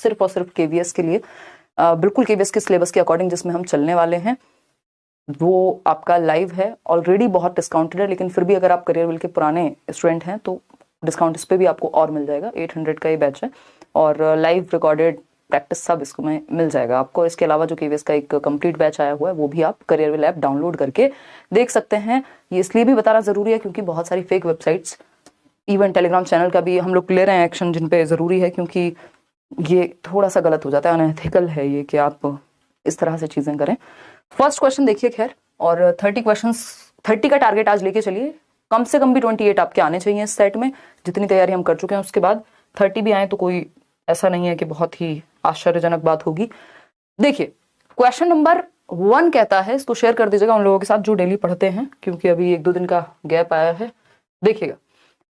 सिर्फ और सिर्फ केवीएस के लिए, बिल्कुल केवीएस के सिलेबस के अकॉर्डिंग जिसमें हम चलने वाले हैं, वो आपका लाइव है। ऑलरेडी बहुत डिस्काउंटेड है, लेकिन फिर भी अगर आप करियर विल के पुराने स्टूडेंट हैं तो डिस्काउंट इस पर भी आपको और मिल जाएगा। 800 का ये बैच है और लाइव रिकॉर्डेड प्रैक्टिस सब इसको में मिल जाएगा आपको। इसके अलावा जो केवीएस का एक कंप्लीट बैच आया हुआ है वो भी आप करियर विल ऐप डाउनलोड करके देख सकते हैं। ये इसलिए भी बताना जरूरी है क्योंकि बहुत सारी fake websites, even Telegram channel का भी हम लोग ले रहे हैं एक्शन जिन पे ज़रूरी है, क्योंकि ये थोड़ा सा गलत हो जाता है, अनएथिकल है ये कि आप इस तरह से चीज़ें करें। फर्स्ट क्वेश्चन देखिए खैर, और 30 का टारगेट आज लेके चलिए। कम से कम भी 28 आपके आने चाहिए इस सेट में, जितनी तैयारी हम कर चुके हैं उसके बाद 30 भी आए तो कोई ऐसा नहीं है कि बहुत ही आश्चर्यजनक बात होगी। देखिए क्वेश्चन नंबर 1 कहता है, इसको शेयर कर दीजिएगा उन लोगों के साथ जो डेली पढ़ते हैं, क्योंकि अभी 1-2 दिन का गैप आया है। देखिएगा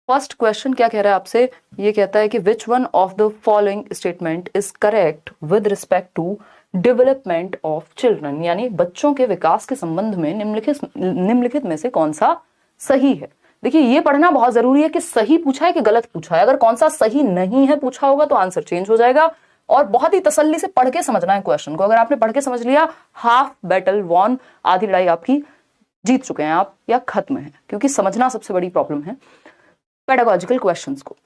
फर्स्ट क्वेश्चन क्या कह रहा है आपसे, ये कहता है कि which one of the following statement is correct with respect to development of children, यानी बच्चों के विकास के संबंध में निम्नलिखित में से कौन सा सही है। देखिए ये पढ़ना बहुत जरूरी है कि सही पूछा है कि गलत पूछा है। अगर कौन सा सही नहीं है पूछा होगा तो आंसर चेंज हो जाएगा, और बहुत ही तसल्ली से पढ़ के समझना है क्वेश्चन को। अगर आपने पढ़ के समझ लिया, हाफ बैटल वॉन, आधी लड़ाई आपकी जीत चुके हैं आप या खत्म है, क्योंकि समझना सबसे बड़ी प्रॉब्लम है पेडागोजिकल क्वेश्चंस को।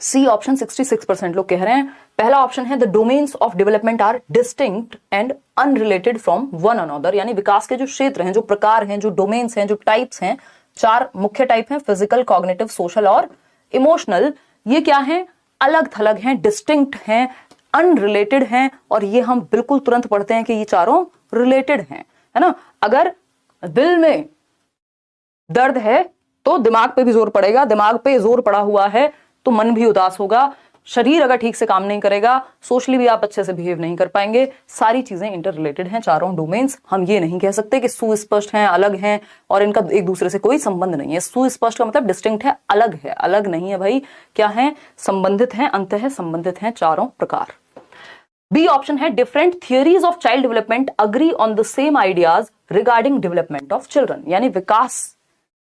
सी ऑप्शन 66% लोग कह रहे हैं। पहला ऑप्शन है the domains of development are distinct and unrelated from one another, यानी विकास के जो क्षेत्र हैं, जो प्रकार हैं, जो डोमेन्स हैं, जो टाइप्स हैं, 4 मुख्य टाइप हैं, फिजिकल, कॉग्निटिव, सोशल और इमोशनल। ये क्या है, अलग थलग हैं, डिस्टिंक्ट हैं, अनरिलेटेड हैं, और ये हम बिल्कुल तुरंत पढ़ते हैं कि ये चारों रिलेटेड हैं, है ना। अगर दिल में दर्द है तो दिमाग पे भी जोर पड़ेगा, दिमाग पे जोर पड़ा हुआ है तो मन भी उदास होगा, शरीर अगर ठीक से काम नहीं करेगा, सोशली भी आप अच्छे से बिहेव नहीं कर पाएंगे। सारी चीजें इंटर रिलेटेड हैं, चारों डोमेन्स। हम ये नहीं कह सकते कि सुस्पष्ट हैं, अलग हैं और इनका एक दूसरे से कोई संबंध नहीं है। सुस्पष्ट का मतलब डिस्टिंक्ट है, अलग नहीं है भाई, क्या है, संबंधित हैं, अंततः संबंधित हैं चारों प्रकार। बी ऑप्शन है different theories of child development agree on the same ideas regarding development of children, यानी विकास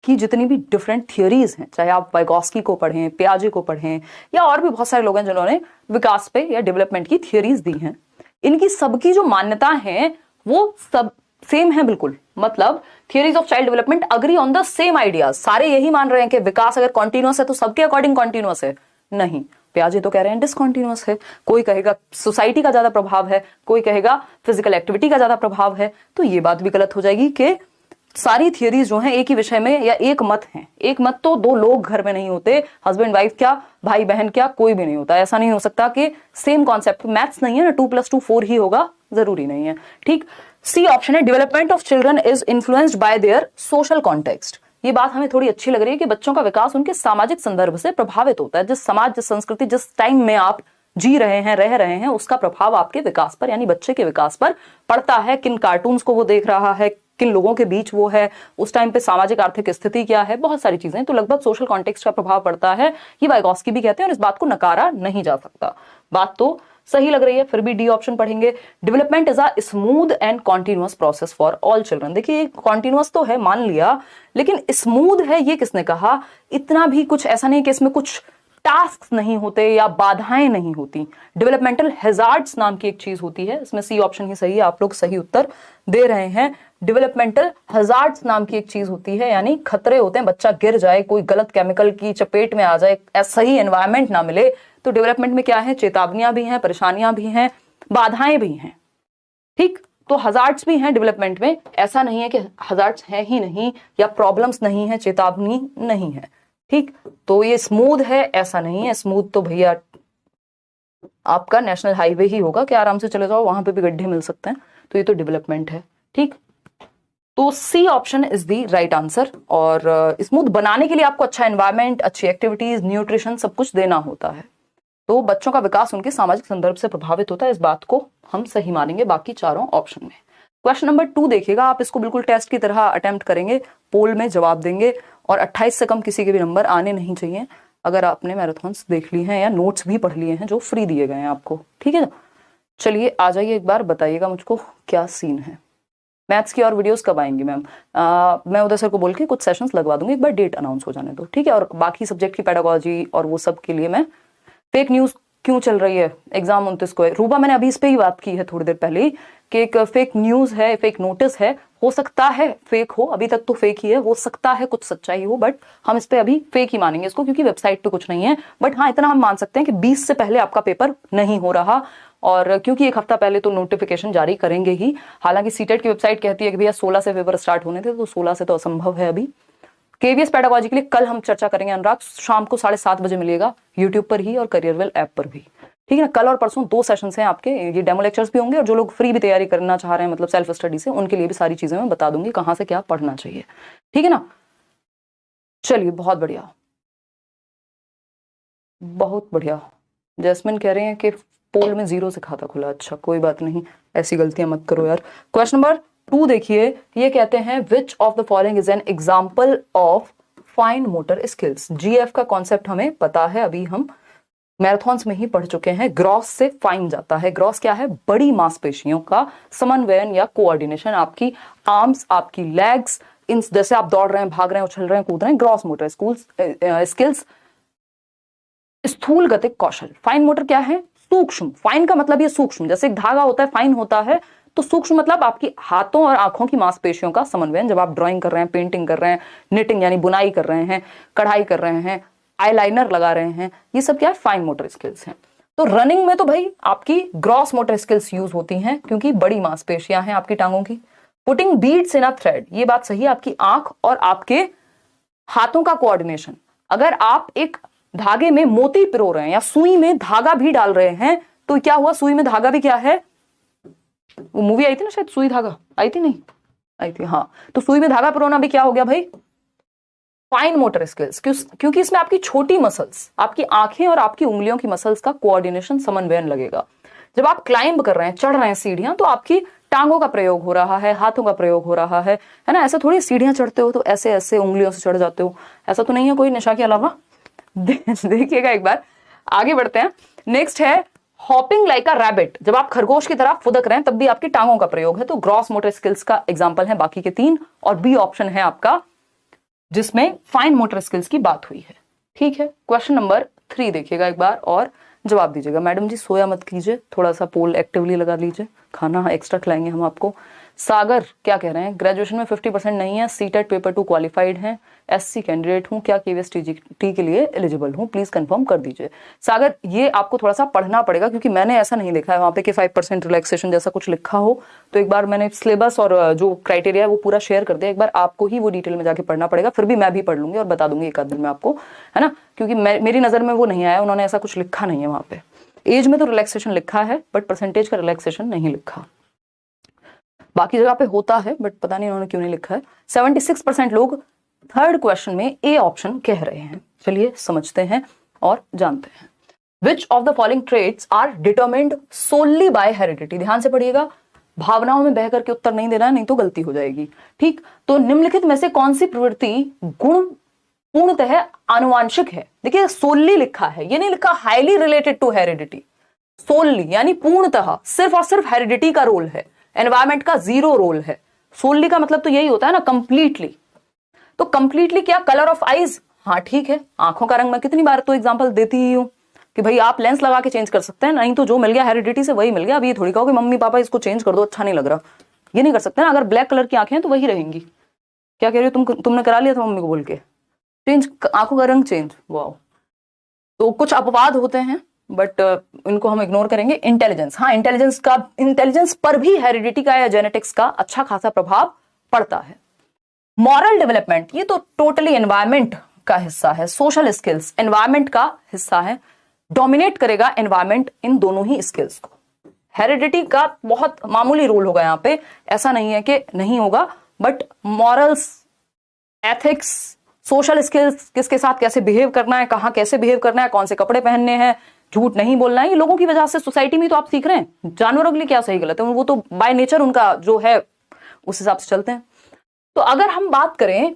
की जितनी भी डिफरेंट थियरीज हैं, चाहे आप वाइगॉस्की को पढ़ें, पियाजे को पढ़ें, या और भी बहुत सारे लोग हैं जिन्होंने विकास पे या डेवलपमेंट की थियरीज दी हैं, इनकी सबकी जो मान्यता है वो सब सेम है बिल्कुल। मतलब theories of child development agree on the same ideas, सारे यही मान रहे हैं कि विकास अगर कॉन्टिन्यूअस है तो सबके अकॉर्डिंग कॉन्टिन्यूअस है। नहीं, पियाजे तो कह रहे हैं डिसकॉन्टिन्यूअस है। कोई कहेगा सोसाइटी का ज्यादा प्रभाव है, कोई कहेगा फिजिकल एक्टिविटी का ज्यादा प्रभाव है। तो ये बात भी गलत हो जाएगी कि सारी थियरीज जो हैं एक ही विषय में या एक मत हैं। एक मत तो 2 लोग घर में नहीं होते, हस्बैंड वाइफ क्या, भाई बहन क्या, कोई भी नहीं होता। ऐसा नहीं हो सकता कि सेम कॉन्सेप्ट, मैथ्स नहीं है ना 2 + 2 4 ही होगा, जरूरी नहीं है। ठीक, सी ऑप्शन है development of children is influenced by their social context. ये बात हमें थोड़ी अच्छी लग रही है कि बच्चों का विकास उनके सामाजिक संदर्भ से प्रभावित होता है। जिस समाज, जिस संस्कृति, जिस टाइम में आप जी रहे हैं, रह रहे हैं, उसका प्रभाव आपके विकास पर यानी बच्चे के विकास पर पड़ता है। किन कार्टून्स को वो देख रहा है, किन लोगों के बीच वो है, उस टाइम पे सामाजिक आर्थिक स्थिति क्या है, बहुत सारी चीजें, तो लगभग सोशल कॉन्टेक्स्ट का प्रभाव पड़ता है। ये वाइगॉस्की भी कहते हैं और इस बात को नकारा नहीं जा सकता। बात तो सही लग रही है, फिर भी डी ऑप्शन पढ़ेंगे। Development is a smooth and continuous process for all children. देखिए कॉन्टिन्यूअस तो है, मान लिया, लेकिन स्मूथ है ये किसने कहा। इतना भी कुछ ऐसा नहीं कि इसमें कुछ टास्क नहीं होते या बाधाएं नहीं होती। डेवलपमेंटल हैजार्ड्स नाम की एक चीज होती है, इसमें सी ऑप्शन ही सही है, आप लोग सही उत्तर दे रहे हैं। डेवलपमेंटल हैजार्ड्स नाम की एक चीज होती है, यानी खतरे होते हैं, बच्चा गिर जाए, कोई गलत केमिकल की चपेट में आ जाए, सही एनवायरमेंट ना मिले। तो डेवलपमेंट में क्या है, चेतावनियां भी हैं, परेशानियां भी हैं, बाधाएं भी हैं। ठीक, तो हजार्ड्स भी हैं डेवलपमेंट में। ऐसा नहीं है कि हजार्ड्स है ही नहीं या प्रॉब्लम्स नहीं है, चेतावनी नहीं है। ठीक, तो ये स्मूथ है ऐसा नहीं है। स्मूथ तो भैया आपका नेशनल हाईवे ही होगा कि आराम से चले जाओ, वहां पे भी गड्ढे मिल सकते हैं। तो ये तो डेवलपमेंट है। ठीक, तो C option is the right answer. और स्मूथ बनाने के लिए आपको अच्छा एनवायरमेंट, अच्छी एक्टिविटीज, न्यूट्रिशन सब कुछ देना होता है। तो बच्चों का विकास उनके सामाजिक संदर्भ से प्रभावित होता है, इस बात को हम सही मानेंगे बाकी चारों ऑप्शन में। क्वेश्चन नंबर 2 देखिएगा, आप इसको बिल्कुल टेस्ट की तरह अटेम्प्ट करेंगे, पोल में जवाब देंगे और 28 से कम किसी के भी नंबर आने नहीं चाहिए। अगर आपने मैराथन्स देख ली हैं या नोट्स भी पढ़ लिए हैं जो फ्री दिए गए हैं आपको, ठीक है। चलिए आ जाइए, एक बार बताइएगा मुझको क्या सीन है। मैथ्स की और वीडियोस कब आएंगी मैम? मैं उदय सर को बोल के कुछ सेशंस लगवा दूंगी, एक बार डेट अनाउंस हो जाने दो, ठीक है। और बाकी सब्जेक्ट की पेडागोजी और वो सब के लिए मैं फेक न्यूज क्यों चल रही है, एग्जाम 29 को है। रूबा मैंने अभी इस पे ही बात की है थोड़ी देर पहले ही कि एक फेक न्यूज है, फेक नोटिस है, हो सकता है फेक हो, अभी तक तो फेक ही है, हो सकता है कुछ सच्चाई हो, बट हम इस पे अभी फेक ही मानेंगे इसको क्योंकि वेबसाइट पे कुछ नहीं है। बट हाँ, इतना हम मान सकते हैं कि 20 से पहले आपका पेपर नहीं हो रहा, और क्योंकि एक हफ्ता पहले तो नोटिफिकेशन जारी करेंगे ही। हालांकि सीटेट की वेबसाइट कहती है कि भैया 16 से पेपर स्टार्ट होने थे, तो 16 से तो असंभव है अभी। केवीएस पेडागोजी के लिए कल हम चर्चा करेंगे अनुराग, शाम को 7:30 बजे मिलेगा यूट्यूब पर ही और करियरवेल ऐप पर भी, ठीक है ना। कल और परसों 2 सेशंस हैं आपके, ये डेमो लेक्चर्स भी होंगे, और जो लोग फ्री भी तैयारी करना चाह रहे हैं मतलब सेल्फ स्टडी से, उनके लिए भी सारी चीजें मैं बता दूंगी कहां से क्या पढ़ना चाहिए, ठीक है ना। चलिए, बहुत बढ़िया, बहुत बढ़िया। जैस्मिन कह रहे हैं कि पोल में 0 से खाता खुला, अच्छा कोई बात नहीं, ऐसी गलतियां मत करो यार। क्वेश्चन नंबर 2 देखिए, ये कहते हैं which of the following is an example of fine motor skills. GF का कॉन्सेप्ट हमें पता है, अभी हम मैराथन्स में ही पढ़ चुके हैं। ग्रॉस से फाइन जाता है, ग्रॉस क्या है, बड़ी मांसपेशियों का समन्वयन या कोऑर्डिनेशन, आपकी आर्म्स, आपकी लेग्स, इन जैसे आप दौड़ रहे हैं, भाग रहे हैं, उछल रहे हैं, कूद रहे हैं, ग्रॉस मोटर स्किल्स। स्थूल गतिक कौशल, फाइन मोटर क्या है, सूक्ष्म, फाइन का मतलब ये सूक्ष्म, जैसे एक धागा होता है फाइन होता है, तो सूक्ष्म मतलब आपकी हाथों और आंखों की मांसपेशियों का समन्वयन। जब आप ड्राइंग कर रहे हैं, पेंटिंग कर रहे हैं, निटिंग यानी बुनाई कर रहे हैं, कढ़ाई कर रहे हैं, आईलाइनर लगा रहे हैं, ये सब क्या है, फाइन मोटर स्किल्स हैं। तो रनिंग में तो भाई आपकी ग्रॉस मोटर स्किल्स यूज होती हैं क्योंकि बड़ी मांसपेशियां हैं आपकी टांगों की। पुटिंग बीड्स इन अ थ्रेड, ये बात सही है, आपकी आंख और आपके हाथों का कोऑर्डिनेशन। अगर आप एक धागे में मोती पिरो रहे हैं या सुई में धागा भी डाल रहे हैं, तो क्या हुआ, सुई में धागा भी क्या है, वो मूवी आई थी ना शायद, सुई धागा आई थी, नहीं आई थी, हाँ, तो सुई में धागा पिरोना भी क्या हो गया भाई, फाइन मोटर स्किल्स, क्योंकि इसमें आपकी छोटी मसल्स, आपकी आंखें और आपकी उंगलियों की मसल्स का कोऑर्डिनेशन, समन्वयन लगेगा। जब आप क्लाइंब कर रहे हैं, चढ़ रहे हैं सीढ़ियां, तो आपकी टांगों का प्रयोग हो रहा है, हाथों का प्रयोग हो रहा है ना। ऐसा थोड़ी सीढ़ियां चढ़ते हो तो ऐसे ऐसे उंगलियों से चढ़ जाते हो, ऐसा तो नहीं है कोई निशा के अलावा। देखिएगा एक बार, आगे बढ़ते हैं। नेक्स्ट है हॉपिंग लाइक अ रैबिट, जब आप खरगोश की तरह फुदक रहे हैं तब भी आपकी टांगों का प्रयोग है, तो ग्रॉस मोटर स्किल्स का एग्जांपल है बाकी के 3, और बी ऑप्शन है आपका जिसमें फाइन मोटर स्किल्स की बात हुई है, ठीक है। क्वेश्चन नंबर 3 देखिएगा एक बार और जवाब दीजिएगा। मैडम जी सोया मत कीजिए, थोड़ा सा पोल एक्टिवली लगा लीजिए, खाना एक्स्ट्रा खिलाएंगे हम आपको। सागर क्या कह रहे हैं, ग्रेजुएशन में 50% नहीं है, सीटेट पेपर 2 क्वालिफाइड हैं, एससी कैंडिडेट हूं, क्या केवीएस टी के लिए एलिजिबल हूं, प्लीज कंफर्म कर दीजिए। सागर, ये आपको थोड़ा सा पढ़ना पड़ेगा क्योंकि मैंने ऐसा नहीं लिखा है वहां पे कि 5% रिलैक्सेशन जैसा कुछ लिखा हो, तो एक बार मैंने सिलेबस और जो क्राइटेरिया है वो पूरा शेयर कर दिया, एक बार आपको ही वो डिटेल में जाके पढ़ना पड़ेगा, फिर भी मैं भी पढ़ लूंगी और बता दूंगी एक आध दिन में आपको, है ना, क्योंकि मेरी नजर में वो नहीं आया, उन्होंने ऐसा कुछ लिखा नहीं है वहां पे। एज में तो रिलैक्सेशन लिखा है बट परसेंटेज का रिलैक्सेशन नहीं लिखा, बाकी जगह पे होता है बट पता नहीं उन्होंने क्यों नहीं लिखा है। 76% लोग थर्ड क्वेश्चन में ए ऑप्शन कह रहे हैं। चलिए समझते हैं और जानते हैं। Which of the following traits are determined solely by heredity, ध्यान से पढ़िएगा, भावनाओं में बह करके उत्तर नहीं देना, नहीं तो गलती हो जाएगी, ठीक। तो निम्नलिखित में से कौन सी प्रवृत्ति गुण पूर्णतः आनुवांशिक है, देखिए सोनली लिखा है, ये नहीं लिखा हाईली रिलेटेड टू हेरिडिटी, सोनली यानी पूर्णतः, सिर्फ और सिर्फ हेरिडिटी का रोल है, एनवायरमेंट का 0 रोल है। सोनली का मतलब तो यही होता है ना, कंप्लीटली। तो कंप्लीटली क्या, कलर ऑफ आईज, हाँ ठीक है, आंखों का रंग मैं कितनी बार तो एग्जांपल देती ही हूं कि भाई आप लेंस लगा के चेंज कर सकते हैं, नहीं तो जो मिल गया हेरिडिटी से वही मिल गया। अब ये थोड़ी कहो कि मम्मी पापा इसको चेंज कर दो, अच्छा नहीं लग रहा, ये नहीं कर सकते ना। अगर ब्लैक कलर की आंखें हैं तो वही रहेंगी। क्या कह रही हो तुमने करा लिया था मम्मी को बोल के चेंज, आंखों का रंग चेंज, वाह। तो कुछ अपवाद होते हैं बट इनको हम इग्नोर करेंगे। इंटेलिजेंस, हाँ इंटेलिजेंस पर भी हेरिडिटी का या जेनेटिक्स का अच्छा खासा प्रभाव पड़ता है। मॉरल डेवलपमेंट, ये तो टोटली एनवायरमेंट का हिस्सा है। सोशल स्किल्स एनवायरमेंट का हिस्सा है, डोमिनेट करेगा एनवायरमेंट इन दोनों ही स्किल्स को। हेरिडिटी का बहुत मामूली रोल होगा यहाँ पे, ऐसा नहीं है कि नहीं होगा, but morals, ethics, social skills, किसके साथ कैसे बिहेव करना है, कहाँ कैसे बिहेव करना है, कौन से कपड़े पहनने हैं, झूठ नहीं बोलना है, ये लोगों की वजह से सोसाइटी में तो आप सीख रहे हैं। जानवरों के लिए क्या सही गलत है, वो तो बाय नेचर उनका जो है उस हिसाब से चलते हैं। तो अगर हम बात करें,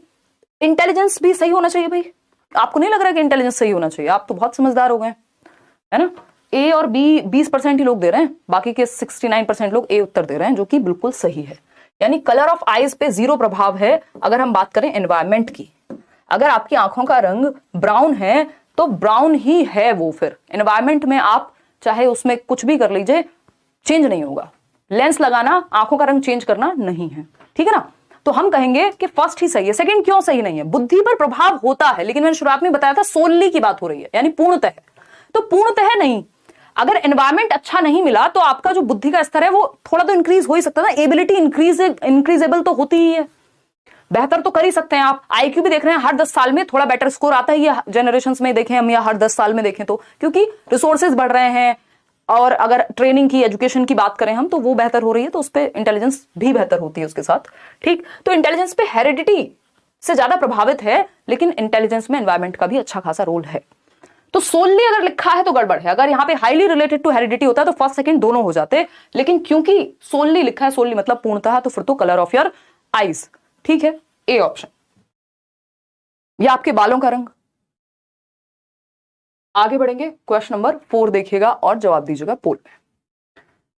इंटेलिजेंस भी सही होना चाहिए भाई, आपको नहीं लग रहा कि इंटेलिजेंस सही होना चाहिए? आप तो बहुत समझदार हो गए, है ना। ए और बी 20% ही लोग दे रहे हैं, बाकी के 69% लोग ए उत्तर दे रहे हैं, जो कि बिल्कुल सही है। यानी कलर ऑफ आईज पे 0 प्रभाव है। अगर हम बात करें एनवायरमेंट की, अगर आपकी आंखों का रंग ब्राउन है तो ब्राउन ही है वो, फिर एनवायरमेंट में आप चाहे उसमें कुछ भी कर लीजिए, चेंज नहीं होगा। लेंस लगाना, आंखों का रंग चेंज करना नहीं है, ठीक है ना। तो हम कहेंगे कि फर्स्ट ही सही है। सेकंड क्यों सही नहीं है? बुद्धि पर प्रभाव होता है, लेकिन मैंने शुरुआत में बताया था सोलली की बात हो रही है, यानी पूर्णतः। तो पूर्णतः नहीं, अगर एनवायरमेंट अच्छा नहीं मिला तो आपका जो बुद्धि का स्तर है वो थोड़ा तो इंक्रीज हो ही सकता है ना। एबिलिटी इंक्रीजेबल तो होती ही है, बेहतर तो कर ही सकते हैं आप। आईक्यू भी देख रहे हैं हर 10 साल में थोड़ा बेटर स्कोर आता है, ये जनरेशंस में देखें हम या हर 10 साल में देखें तो, क्योंकि रिसोर्सेज बढ़ रहे हैं। और अगर ट्रेनिंग की, एजुकेशन की बात करें हम तो वो बेहतर हो रही है, तो उस पर इंटेलिजेंस भी बेहतर होती है उसके साथ, ठीक। तो इंटेलिजेंस पे हेरिडिटी से ज्यादा प्रभावित है, लेकिन इंटेलिजेंस में एनवायरमेंट का भी अच्छा खासा रोल है। तो सोलली अगर लिखा है तो गड़बड़ है। अगर यहाँ पे हाईली रिलेटेड टू हेरिडिटी होता है तो फर्स्ट सेकंड दोनों हो जाते, लेकिन क्योंकि सोलली लिखा है, सोलली मतलब पूर्णतः, तो फिर तो कलर ऑफ योर आईज, ठीक है, ए ऑप्शन। या आपके बालों का रंग। आगे बढ़ेंगे, क्वेश्चन नंबर 4 देखिएगा और जवाब दीजिएगा पोल में।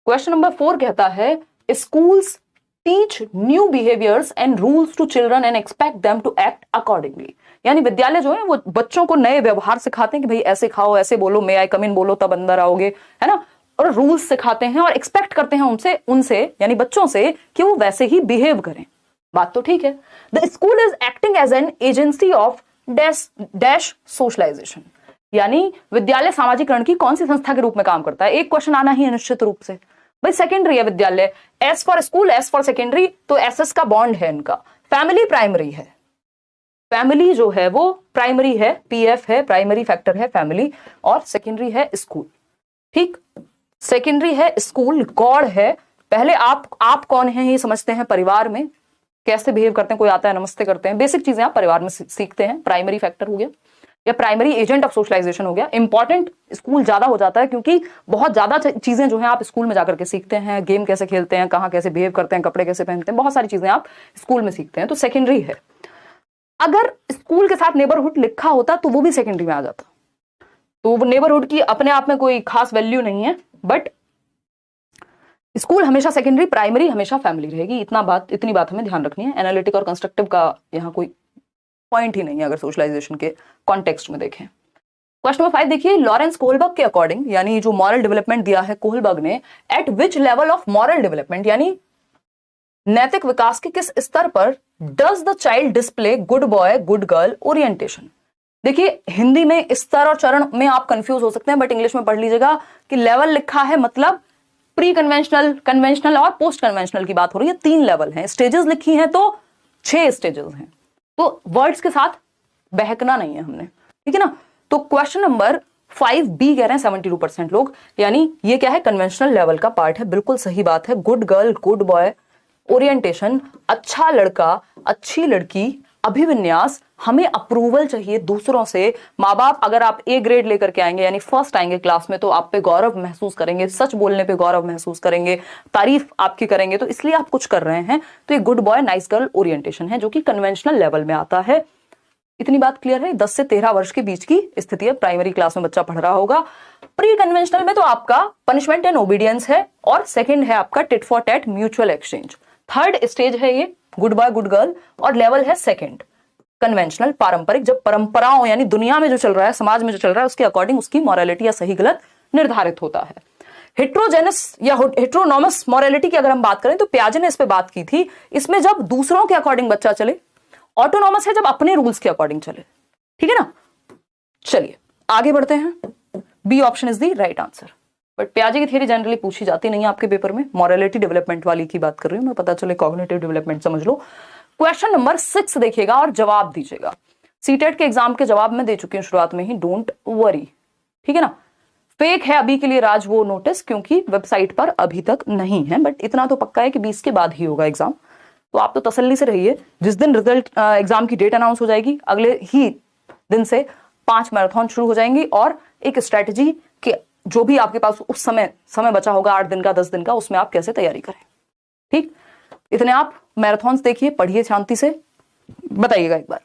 क्वेश्चन नंबर 4 कहता है, schools teach new behaviours and rules to children and expect them to act accordingly. यानी विद्यालय जो है वो बच्चों को नए व्यवहार सिखाते हैं कि भाई ऐसे खाओ, ऐसे बोलो, मे आई कम इन बोलो तब अंदर आओगे, है ना। और रूल्स सिखाते हैं और एक्सपेक्ट करते हैं उनसे यानी बच्चों से कि वो वैसे ही बिहेव करें। बात तो ठीक है। The school is acting as an agency of dash socialisation, यानी विद्यालय सामाजिकरण की कौन सी संस्था के रूप में काम करता है? एक क्वेश्चन आना ही है निश्चित रूप से। भाई सेकेंडरी है विद्यालय, S for school, S for secondary, तो एसएस का बॉन्ड है इनका। फैमिली प्राइमरी है, फैमिली जो है वो प्राइमरी है, पीएफ है, प्राइमरी फैक्टर है फैमिली, और सेकेंडरी है स्कूल, ठीक। सेकेंडरी है स्कूल, गॉड है। पहले आप कौन हैं ये समझते हैं, परिवार में कैसे बिहेव करते हैं, कोई आता है नमस्ते करते हैं, बेसिक चीजें आप परिवार में सीखते हैं, प्राइमरी फैक्टर हो गया या प्राइमरी एजेंट ऑफ सोशलाइजेशन हो गया। इंपॉर्टेंट स्कूल ज्यादा हो जाता है क्योंकि बहुत ज्यादा चीजें जो हैं आप स्कूल में जाकर के सीखते हैं, गेम कैसे खेलते हैं, कहाँ कैसे बिहेव करते हैं, कपड़े कैसे पहनते हैं, बहुत सारी चीजें आप स्कूल में सीखते हैं, तो सेकेंडरी है। अगर स्कूल के साथ नेबरहुड लिखा होता तो वो भी सेकेंडरी में आ जाता, तो नेबरहुड की अपने आप में कोई खास वैल्यू नहीं है, बट स्कूल हमेशा सेकेंडरी, प्राइमरी हमेशा फैमिली रहेगी। इतनी बात हमें ध्यान रखनी है। एनालिटिक और कंस्ट्रक्टिव का यहाँ कोई पॉइंट ही नहीं है अगर सोशलाइजेशन के कॉन्टेक्स्ट में देखें। क्वेश्चन नंबर 5 देखिए, लॉरेंस कोहलबर्ग के अकॉर्डिंग, यानी जो मॉरल डेवलपमेंट दिया है कोहलबर्ग ने, eight which level of moral development, यानी नैतिक विकास के किस स्तर पर does the child display good boy good girl orientation. देखिए हिंदी में स्तर और चरण में आप कंफ्यूज हो सकते हैं, बट इंग्लिश में पढ़ लीजिएगा कि लेवल लिखा है मतलब प्री कन्वेंशनल, कन्वेंशनल और पोस्ट कन्वेंशनल की बात हो रही है। 3 लेवल हैं, स्टेजेस लिखी हैं तो 6 स्टेजेस हैं, तो वर्ड्स के साथ बहकना नहीं है हमने, ठीक है ना। तो क्वेश्चन नंबर 5B कह रहे हैं 72% लोग, यानी ये क्या है, कन्वेंशनल लेवल का पार्ट है, बिल्कुल सही बात है। Good girl good boy orientation, अच्छा लड़का अच्छी लड़की, अभिविन्यास, हमें अप्रूवल चाहिए दूसरों से। माँ बाप अगर आप ए ग्रेड लेकर के आएंगे यानी फर्स्ट आएंगे क्लास में तो आप पे गौरव महसूस करेंगे, सच बोलने पे गौरव महसूस करेंगे, तारीफ आपकी करेंगे, तो इसलिए आप कुछ कर रहे हैं। तो ये good boy nice girl orientation है जो कि कन्वेंशनल लेवल में आता है। इतनी बात क्लियर है। 10 से 13 वर्ष के बीच की स्थिति है, प्राइमरी क्लास में बच्चा पढ़ रहा होगा। प्री कन्वेंशनल में तो आपका पनिशमेंट एंड ओबीडियंस है, और सेकंड है आपका tit for tat mutual exchange. Third stage है ये गुड बॉय गुड गर्ल, और लेवल है सेकंड कन्वेंशनल पारंपरिक, जब परंपराओं यानी दुनिया में जो चल रहा है, समाज में जो चल रहा है उसके अकॉर्डिंग उसकी मॉरलिटी या सही गलत निर्धारित होता है। हेट्रोजेनस या हेट्रोनॉमस मॉरलिटी की अगर हम बात करें तो पियाजे ने इस पे बात की थी, इसमें जब दूसरों के अकॉर्डिंग बच्चा चले। ऑटोनॉमस है जब अपने रूल्स के अकॉर्डिंग चले, ठीक है ना। चलिए आगे बढ़ते हैं, B option is the right answer. But पियाजे की थ्योरी जनरली पूछी जाती नहीं है आपके पेपर में, मॉरलिटी डेवलपमेंट वाली की बात कर रही हूं मैं, पता चले कॉग्निटिव डेवलपमेंट समझ लो। क्वेश्चन नंबर 6 देखिएगा और जवाब दीजिएगा। सीटेट के एग्जाम के जवाब में दे चुकी हूं शुरुआत में ही, डोंट वरी, ठीक है ना। फेक है अभी के लिए राज वो नोटिस, क्योंकि वेबसाइट पर अभी तक नहीं है, बट इतना तो पक्का है कि 20 के बाद ही होगा एग्जाम, तो आप तो तसल्ली से रहिए। जिस दिन रिजल्ट एग्जाम की डेट अनाउंस हो जाएगी अगले ही दिन से 5 मैराथन शुरू हो जाएंगी, और एक स्ट्रेटेजी के जो भी आपके पास उस समय बचा होगा 8 दिन का 10 दिन का, उसमें आप कैसे तैयारी करें, ठीक। इतने आप मैराथन्स देखिए, पढ़िए शांति से, बताइएगा एक बार।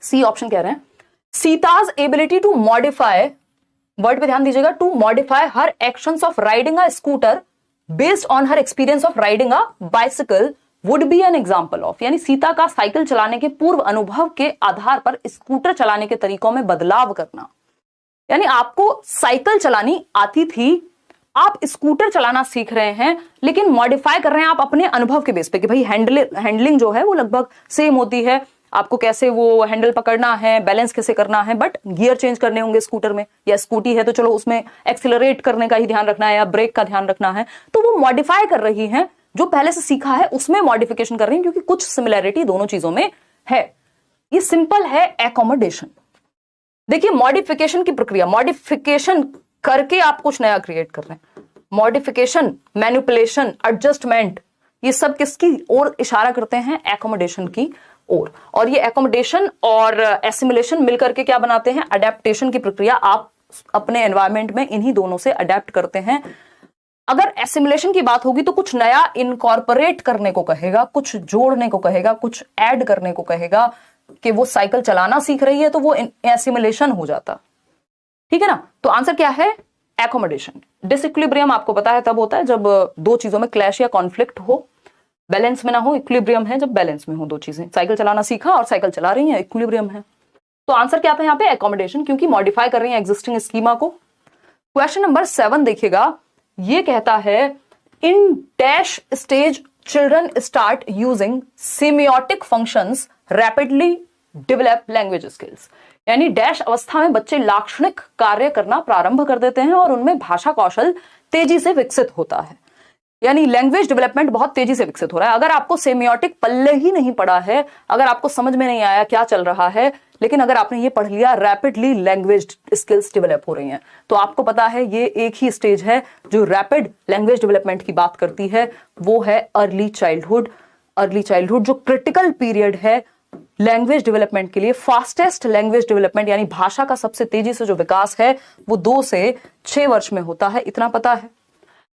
सी ऑप्शन कह रहे हैं, Sita's ability to modify, word पे ध्यान दीजिएगा, to modify her actions of riding a scooter based on her experience of riding a bicycle would be an example of, यानी सीता का साइकिल चलाने के पूर्व अनुभव के आधार पर स्कूटर चलाने के तरीकों में बदलाव करना। यानी आपको साइकिल चलानी आती थी, आप स्कूटर चलाना सीख रहे हैं, लेकिन मॉडिफाई कर रहे हैं आप अपने अनुभव के बेस पे कि भाई हैंडलिंग जो है वो लगभग सेम होती है, आपको कैसे वो हैंडल पकड़ना है, बैलेंस कैसे करना है, बट गियर चेंज करने होंगे स्कूटर में, या स्कूटी है तो चलो उसमें एक्सिलरेट करने का ही ध्यान रखना है या ब्रेक का ध्यान रखना है, तो वो मॉडिफाई कर रही हैं, जो पहले से सीखा है उसमें मॉडिफिकेशन कर रही हैं, क्योंकि कुछ सिमिलैरिटी दोनों चीजों में है। ये सिंपल है एकोमोडेशन। देखिए मॉडिफिकेशन की प्रक्रिया, मॉडिफिकेशन करके आप कुछ नया क्रिएट कर रहे हैं, मॉडिफिकेशन, मैनिपुलेशन, एडजस्टमेंट, ये सब किसकी ओर इशारा करते हैं? एकोमोडेशन की ओर। और ये एकोमोडेशन और एसिमिलेशन मिलकर के क्या बनाते हैं? अडेप्टेशन की प्रक्रिया। आप अपने एनवायरमेंट में इन्हीं दोनों से अडेप्ट करते हैं। अगर एसिमिलेशन की बात होगी तो कुछ नया इनकॉर्पोरेट करने को कहेगा, कुछ जोड़ने को कहेगा, कुछ ऐड करने को कहेगा, कि वो साइकिल चलाना सीख रही है तो वो एसिमिलेशन हो जाता, ठीक है ना। तो आंसर क्या है? एकोमोडेशन। डिसइक्विलिब्रियम आपको पता है तब होता है जब दो चीजों में क्लैश या कॉन्फ्लिक्ट हो, बैलेंस में ना हो। इक्विलिब्रियम है जब बैलेंस में हो दो चीजें, साइकिल चलाना सीखा और साइकिल चला रही है, इक्विलिब्रियम है। तो आंसर क्या था यहाँ पे? एकोमोडेशन, क्योंकि मॉडिफाई कर रही है एग्जिस्टिंग स्कीमा को। क्वेश्चन नंबर 7 देखिएगा, ये कहता है in dash stage children start using सेमियोटिक functions rapidly develop language skills. यानी डैश अवस्था में बच्चे लाक्षणिक कार्य करना प्रारंभ कर देते हैं और उनमें भाषा कौशल तेजी से विकसित होता है। यानी लैंग्वेज डेवलपमेंट बहुत तेजी से विकसित हो रहा है। अगर आपको सेमियोटिक पल्ले ही नहीं पड़ा है, अगर आपको समझ में नहीं आया क्या चल रहा है, लेकिन अगर आपने ये पढ़ लिया रैपिडली लैंग्वेज स्किल्स डेवलप हो रही हैं, तो आपको पता है ये एक ही स्टेज है जो रैपिड लैंग्वेज डेवलपमेंट की बात करती है, वो है अर्ली चाइल्डहुड। अर्ली चाइल्डहुड जो क्रिटिकल पीरियड है लैंग्वेज डेवलपमेंट के लिए, फास्टेस्ट लैंग्वेज डेवलपमेंट यानी भाषा का सबसे तेजी से जो विकास है वो 2 से 6 वर्ष में होता है, इतना पता है।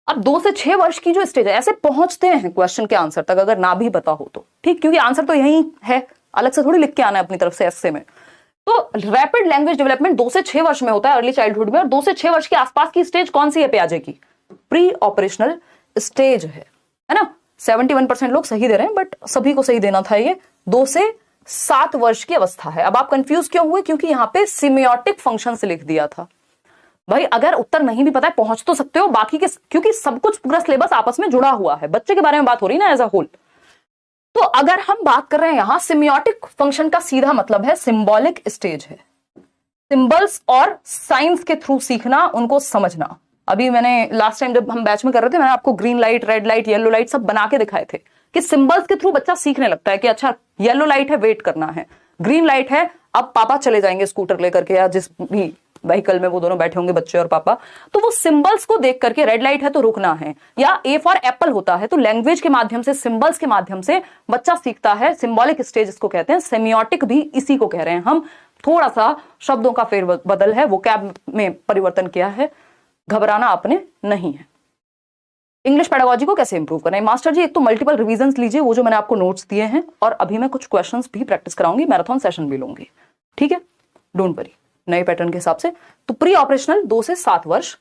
अब 2 से 6 वर्ष की जो स्टेज है, ऐसे पहुंचते हैं क्वेश्चन के आंसर तक अगर ना भी पता हो तो, ठीक, क्योंकि आंसर तो यही है, अलग से थोड़ी लिख के आना है अपनी तरफ से एस्से में। तो रैपिड लैंग्वेज डेवलपमेंट 2 से 6 वर्ष में होता है अर्ली चाइल्डहुड में, और 2 से 6 वर्ष के आसपास की स्टेज कौन सी है पियाजे की? प्री ऑपरेशनल स्टेज है ना। 71% लोग सही दे रहे हैं, बट सभी को सही देना था। ये 2 से 7 वर्ष की अवस्था है। अब आप कंफ्यूज क्यों हुए? क्योंकि यहाँ पे सिमियोटिक फंक्शन से लिख दिया था। भाई अगर उत्तर नहीं भी पता है पहुंच तो सकते हो, बाकी के, क्योंकि सब कुछ पूरा सिलेबस आपस में जुड़ा हुआ है, बच्चे के बारे में बात हो रही ना एज अ होल। तो अगर हम बात कर रहे हैं यहां सिमियोटिक फंक्शन का सीधा मतलब है सिंबॉलिक स्टेज है, सिंबल्स और साइंस के थ्रू सीखना, उनको समझना। अभी मैंने लास्ट टाइम जब हम बैच में कर रहे थे, मैंने आपको green light, red light, yellow light सब बना के दिखाए थे कि सिंबल्स के थ्रू बच्चा सीखने लगता है कि अच्छा येलो लाइट है, वेट करना है, ग्रीन लाइट है, अब पापा चले जाएंगे स्कूटर लेकर के या जिस भी व्हीकल में वो दोनों बैठे होंगे बच्चे और पापा, तो वो सिंबल्स को देख करके, रेड लाइट है तो रुकना है, या ए फॉर एप्पल होता है, तो लैंग्वेज के माध्यम से, सिंबल्स के माध्यम से बच्चा सीखता है। सिंबॉलिक स्टेज इसको कहते हैं, सेमियोटिक भी इसी को कह रहे हैं हम। थोड़ा सा शब्दों का फेरबदल है, वोकैब में परिवर्तन किया है, घबराना आपने नहीं है। इंग्लिश पेडागोजी को कैसे इंप्रूव करें? मास्टर जी एक तो मल्टीपल रिवीजन्स लीजिए, वो जो मैंने आपको नोट्स दिए हैं, और अभी मैं कुछ क्वेश्चंस भी प्रैक्टिस कराऊंगी, मैराथन सेशन भी लूंगी, ठीक है, डोंट वरी, नए पैटर्न के हिसाब से। तो प्री ऑपरेशनल 2 से 7 वर्ष,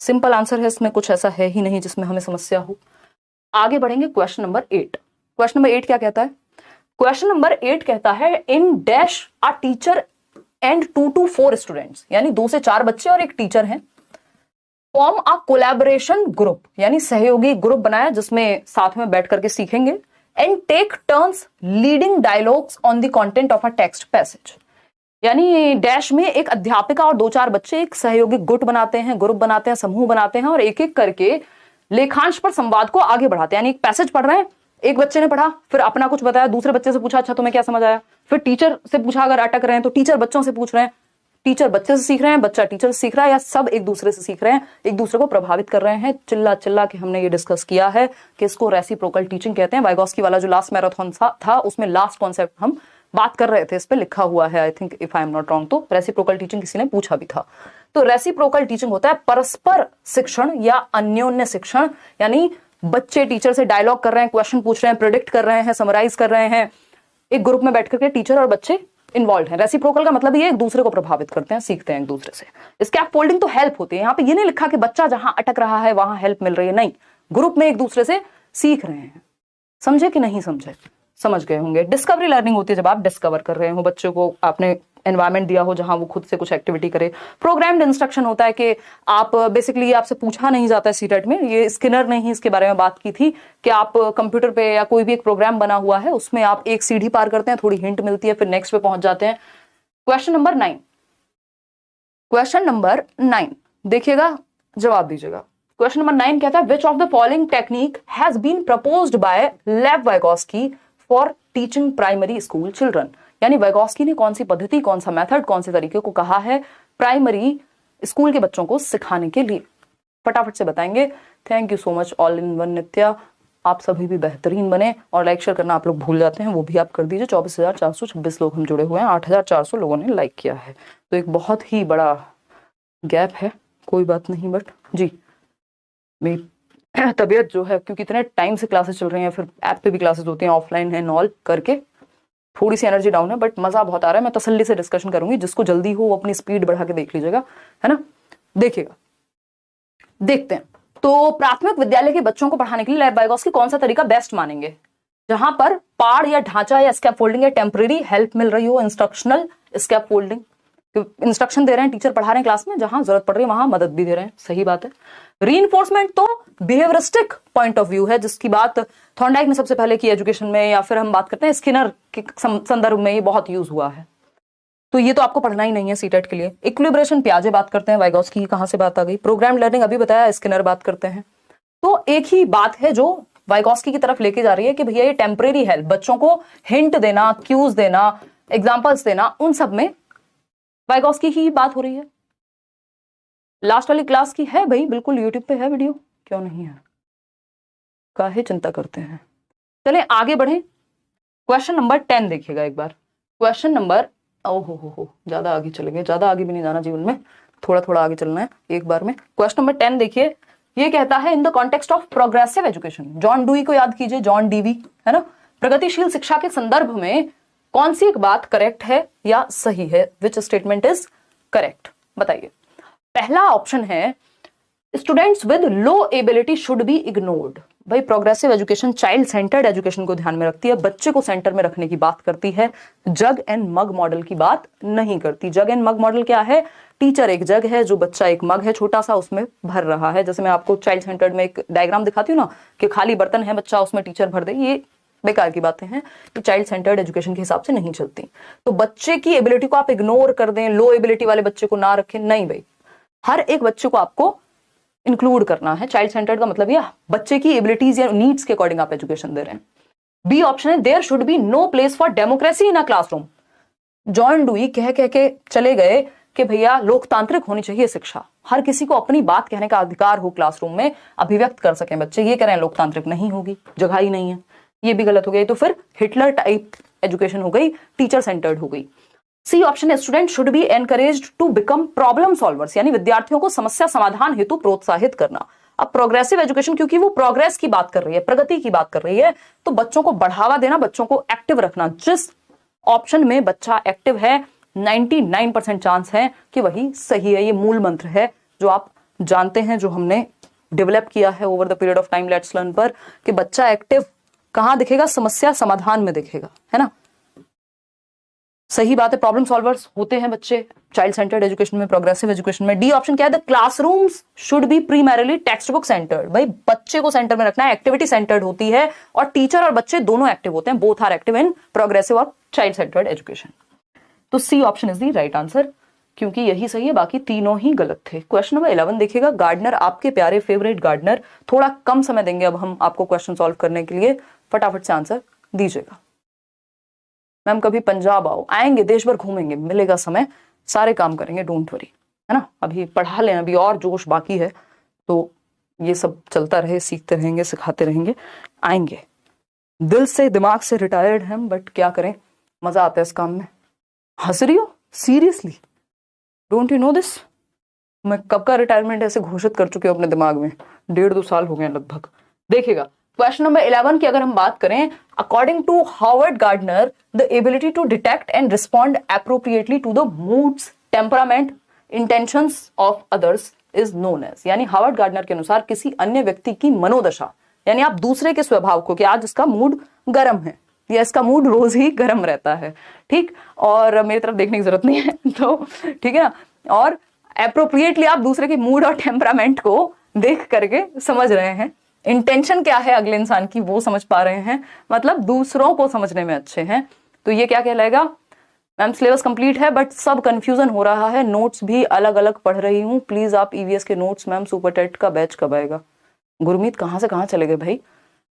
सिंपल आंसर है, इसमें कुछ ऐसा है ही नहीं जिसमें हमें समस्या हो। आगे बढ़ेंगे क्वेश्चन नंबर 8। क्वेश्चन नंबर 8 क्या कहता है? क्वेश्चन नंबर 8 कहता है in dash a teacher and 2 to 4 students, यानी 2 से 4 बच्चे और एक टीचर हैं, फॉर्म अ कोलैबोरेशन ग्रुप, यानी सहयोगी ग्रुप बनाया जिसमें साथ में बैठ करके सीखेंगे, and take turns leading dialogues on the content of a text passage. यानी डैश में एक अध्यापिका और 2-4 बच्चे एक सहयोगी गुट बनाते हैं, ग्रुप बनाते हैं, समूह बनाते हैं, और एक एक करके लेखांश पर संवाद को आगे बढ़ाते हैं। यानी एक पैसेज पढ़ रहे हैं, एक बच्चे ने पढ़ा, फिर अपना कुछ बताया, दूसरे बच्चे से पूछा अच्छा तुम्हें क्या समझ आया, फिर टीचर से पूछा, अगर अटक रहे हैं तो टीचर बच्चों से पूछ रहे हैं, टीचर बच्चे से सीख रहे हैं, बच्चा टीचर से सीख रहा है, या सब एक दूसरे से सीख रहे हैं, एक दूसरे को प्रभावित कर रहे हैं। चिल्ला चिल्ला के हमने ये डिस्कस किया है कि इसको रेसिप्रोकल टीचिंग कहते हैं। वाइगोस्की वाला जो लास्ट मैराथन था उसमें लास्ट कॉन्सेप्ट हम बात कर रहे थे, इस पे लिखा हुआ है, I think if I am not wrong, तो रेसिप्रोकल टीचिंग किसी ने पूछा भी था। तो रेसिप्रोकल टीचिंग होता है परस्पर शिक्षण या अन्योन्य शिक्षण, यानी बच्चे टीचर से डायलॉग कर रहे हैं, क्वेश्चन पूछ रहे हैं, प्रेडिक्ट कर रहे हैं, समराइज कर रहे हैं, एक ग्रुप में बैठ करके टीचर और बच्चे इन्वॉल्व हैं। रेसिप्रोकल का मतलब ये एक दूसरे को प्रभावित करते हैं, सीखते हैं एक दूसरे से। स्कैफोल्डिंग तो हेल्प होती है, यहाँ पे ये नहीं लिखा कि बच्चा जहां अटक रहा है वहां हेल्प मिल रही है, नहीं, ग्रुप में एक दूसरे से सीख रहे हैं। समझे कि नहीं समझे? समझ गए होंगे। डिस्कवरी लर्निंग होती है जब आप डिस्कवर कर रहे हो, बच्चों को आपने एनवायरनमेंट दिया हो जहां वो खुद से कुछ एक्टिविटी करे। प्रोग्राम्ड इंस्ट्रक्शन होता है कि आप बेसिकली, ये आपसे पूछा नहीं जाता है सीटेट में, ये स्किनर ने ही इसके बारे में बात की थी कि आप कंप्यूटर पे या कोई भी एक प्रोग्राम बना हुआ है उसमें आप एक सीढ़ी पार करते हैं, थोड़ी हिंट मिलती है, फिर नेक्स्ट पे पहुंच जाते हैं। क्वेश्चन नंबर 9, क्वेश्चन नंबर 9 देखिएगा, जवाब दीजिएगा। क्वेश्चन नंबर 9 कहता है which of the following technique has been proposed by Lev Vygotsky for teaching primary school children, यानी वाइगोस्की ने कौन सी पद्धति, कौन सा मेथड, कौन से तरीके को कहा है प्राइमरी स्कूल के बच्चों को सिखाने के लिए। फटाफट से बताएंगे। Thank you so much all in one Nitya, आप सभी भी बेहतरीन बने, और लाइक शेयर करना आप लोग भूल जाते हैं, वो भी आप कर दीजिए। 24,426 लोग हम जुड़े हुए हैं, 8,400 लोगों ने लाइक किया है, तो एक बहुत ही बड़ा गैप है, कोई बात नहीं। बट जी मेरी तबीयत जो है, क्योंकि इतने टाइम से क्लासेस चल रही हैं, फिर ऐप पे भी क्लासेस होती हैं, ऑफलाइन है नॉल करके, थोड़ी सी एनर्जी डाउन है, बट मजा बहुत आ रहा है। मैं तसल्ली से डिस्कशन करूंगी, जिसको जल्दी हो वो अपनी स्पीड बढ़ा के देख लीजिएगा, है ना। देखिएगा, देखते हैं। तो प्राथमिक विद्यालय के बच्चों को पढ़ाने के लिए लेव वाइगोस्की कौन सा तरीका बेस्ट मानेंगे, जहां पर पाड़ या ढांचा या स्कैफोल्डिंग या टेम्परेरी हेल्प मिल रही हो, इंस्ट्रक्शनल स्कैफोल्डिंग, इंस्ट्रक्शन दे रहे हैं, टीचर पढ़ा रहे हैं क्लास में, जहां जरूरत पड़ रही है वहां मदद भी दे रहे हैं, सही बात है। रीइंफोर्समेंट तो बिहेवियरिस्टिक पॉइंट ऑफ व्यू है, जिसकी बात थॉर्नडाइक ने सबसे पहले की एजुकेशन में, या फिर हम बात करते हैं स्किनर के संदर्भ में ये बहुत यूज हुआ है, तो ये तो आपको पढ़ना ही नहीं है सीटेट के लिए। इक्विलिब्रेशन प्याजे बात करते हैं, वाइगोस्की की कहां से बात आ गई। प्रोग्राम लर्निंग अभी बताया, स्किनर बात करते हैं। तो एक ही बात है जो वाइगोस्की की तरफ लेके जा रही है कि भैया ये टेम्परेरी हेल्प, बच्चों को हिंट देना, क्यूज देना, एग्जाम्पल्स देना, उन सब में वाइगोस्की की बात हो रही है। लास्ट वाली क्लास की है भाई, बिल्कुल यूट्यूब पे है वीडियो, क्यों नहीं है, काहे चिंता करते हैं। चलें आगे बढ़े। क्वेश्चन नंबर 10 देखिएगा एक बार। क्वेश्चन नंबर, ओहो हो, ज्यादा आगे चले गए, ज्यादा आगे भी नहीं जाना जीवन में, थोड़ा थोड़ा आगे चलना है एक बार में। क्वेश्चन नंबर 10 देखिए, ये कहता है in the context of progressive education, John dewy को याद कीजिए, जॉन डीवी, है ना। प्रगतिशील शिक्षा के संदर्भ में कौन सी एक बात करेक्ट है या सही है, विच स्टेटमेंट इज करेक्ट, बताइए। पहला ऑप्शन है students with low ability should be ignored. भाई progressive education child centred education को ध्यान में रखती है, बच्चे को सेंटर में रखने की बात करती है, जग एंड मग मॉडल की बात नहीं करती। जग एंड मग मॉडल क्या है, टीचर एक जग है, जो बच्चा एक मग है छोटा सा, उसमें भर रहा है। जैसे मैं आपको चाइल्ड सेंटर्ड में एक डायग्राम दिखाती हूँ ना, कि खाली बर्तन है, बच्चा उसमें टीचर भर दे, ये बेकार की बातें हैं, ये चाइल्ड सेंटर्ड एजुकेशन के हिसाब से नहीं चलती। तो बच्चे की एबिलिटी को आप इग्नोर कर दें, लो एबिलिटी वाले बच्चे को ना रखें, नहीं भाई, हर एक बच्चे को आपको इंक्लूड करना है। चाइल्ड सेंटर्ड का मतलब यह बच्चे की एबिलिटीज या नीड्स के अकॉर्डिंग आप एजुकेशन दे रहे हैं। बी ऑप्शन है there should be no place for democracy in a classroom. John Dewey कह के चले गए कि भैया लोकतांत्रिक होनी चाहिए शिक्षा, हर किसी को अपनी बात कहने का अधिकार हो, क्लासरूम में अभिव्यक्त कर सकें बच्चे। ये कह रहे हैं लोकतांत्रिक नहीं होगी, जगह ही नहीं है, ये भी गलत हो गई। तो फिर हिटलर टाइप एजुकेशन हो गई, टीचर सेंटर्ड हो गई। सी ऑप्शन है student should be encouraged to become problem solvers, यानी विद्यार्थियों को समस्या समाधान हेतु प्रोत्साहित करना। अब प्रोग्रेसिव एजुकेशन क्योंकि वो प्रोग्रेस की बात कर रही है, प्रगति की बात कर रही है, तो बच्चों को बढ़ावा देना, बच्चों को एक्टिव रखना। जिस ऑप्शन में बच्चा एक्टिव है 99% चांस है कि वही सही है। ये मूल मंत्र है जो आप जानते हैं, जो हमने डेवलप किया है over the period of time let's learn पर, कि बच्चा एक्टिव कहां दिखेगा, समस्या समाधान में दिखेगा, है ना। सही बात है, प्रॉब्लम सॉल्वर्स होते हैं बच्चे चाइल्ड सेंटर्ड एजुकेशन में, प्रोग्रेसिव एजुकेशन में। डी ऑप्शन क्या है, the classrooms should be primarily text book centred. भाई बच्चे को सेंटर में रखना है, एक्टिविटी सेंटर्ड होती है, और टीचर और बच्चे दोनों एक्टिव होते हैं, both are active in progressive और चाइल्ड सेंटर्ड एजुकेशन। तो C option is the right answer, क्योंकि यही सही है, बाकी तीनों ही गलत थे। क्वेश्चन नंबर 11 देखिएगा, गार्डनर, आपके प्यारे फेवरेट गार्डनर। थोड़ा कम समय देंगे अब हम आपको क्वेश्चन सॉल्व करने के लिए, फटाफट से आंसर दीजिएगा। मैम कभी पंजाब आओ, आएंगे, देश भर घूमेंगे, मिलेगा समय, सारे काम करेंगे, डोंट वरी, है ना। अभी पढ़ा लें, अभी और जोश बाकी है, तो ये सब चलता रहे, सीखते रहेंगे, सिखाते रहेंगे, आएंगे। दिल से दिमाग से रिटायर्ड हैं, बट क्या करें, मजा आता है इस काम में। हंस रही हो, seriously, don't you know this. मैं कब का रिटायरमेंट ऐसे घोषित कर चुकी हूँ अपने दिमाग में, 1.5-2 साल हो गए लगभग। देखिएगा क्वेश्चन नंबर 11 की अगर हम बात करें, according to Howard Gardner the ability to detect and respond appropriately to the moods, temperament, intentions of others is known as. यानी हावर्ड गार्डनर के अनुसार किसी अन्य व्यक्ति की मनोदशा, यानी आप दूसरे के स्वभाव को, कि आज इसका मूड गर्म है या इसका मूड रोज ही गर्म रहता है, ठीक, और मेरी तरफ देखने की जरूरत नहीं है तो ठीक है ना। और एप्रोप्रिएटली आप दूसरे के मूड और टेम्परामेंट को देख करके समझ रहे हैं, इंटेंशन क्या है अगले इंसान की वो समझ पा रहे हैं, मतलब दूसरों को समझने में अच्छे हैं, तो ये क्या कहलाएगा। मैम सिलेबस कंप्लीट है बट सब कंफ्यूजन हो रहा है, नोट्स भी अलग अलग पढ़ रही हूँ, प्लीज आप ईवीएस के नोट्स, मैम सुपर टेट का बैच कब आएगा। गुरमीत कहाँ से कहाँ चले गए भाई।